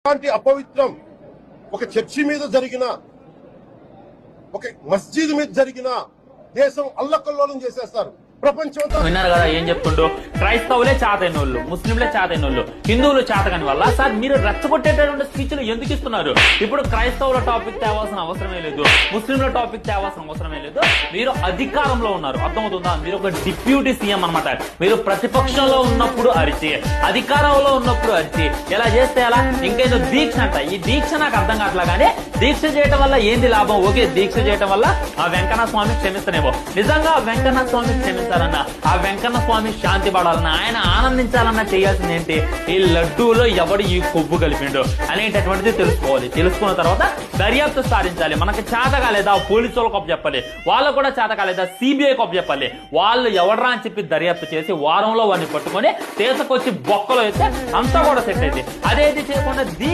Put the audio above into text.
అలాంటి అపవిత్రం ఒక చర్చి మీద జరిగిన, ఒక మస్జిద్ మీద జరిగిన దేశం అల్లకల్లోలం చేసేస్తారు. విన్నారు కదా ఏం చెప్తుండో, క్రైస్తవులే చాతైనోళ్ళు, ముస్లింలే చాతైనోళ్ళు, హిందువులు చాతకాని వల్ల సార్ మీరు రెచ్చగొట్టేటటువంటి స్పీచ్లు ఎందుకు ఇస్తున్నారు? ఇప్పుడు క్రైస్తవుల టాపిక్ తేవాల్సిన అవసరమే లేదు, ముస్లింల టాపిక్ తేవాల్సిన అవసరమే లేదు. మీరు అధికారంలో ఉన్నారు, అర్థమవుతుందా? మీరు ఒక డిప్యూటీ సీఎం అనమాట. మీరు ప్రతిపక్షంలో ఉన్నప్పుడు అరిచి, అధికారంలో ఉన్నప్పుడు అరిచి ఎలా చేస్తే ఎలా? ఇంకేదో దీక్ష అంట. ఈ దీక్ష నాకు అర్థం కావట్లా, కానీ దీక్ష చేయడం వల్ల ఏంది లాభం? ఓకే, దీక్ష చేయడం వల్ల ఆ వెంకన్న స్వామి క్షమిస్తనేమో. నిజంగా వెంకన్న స్వామి క్షమిస్తారన్నా, ఆ వెంకన్న స్వామి శాంతి పడాలన్నా, ఆయన ఆనందించాలన్నా చేయాల్సింది ఏంటి? ఈ లడ్డూలో ఎవడు ఈ కొవ్వు కలిపిండు అనేటటువంటిది తెలుసుకోవాలి. తెలుసుకున్న తర్వాత దర్యాప్తు సాధించాలి. మనకి చేత కాలేదా పోలీసు వాళ్ళకి అప్పు చెప్పాలి, వాళ్ళకు కూడా చేత కాలేదా సిబిఐ అప్పు చెప్పాలి. వాళ్ళు ఎవడరా అని చెప్పి దర్యాప్తు చేసి వారంలో వాడిని పట్టుకొని తీసుకొచ్చి బొక్కలో వేస్తే అంతా కూడా సెట్ అయింది. అదేది చేయకుండా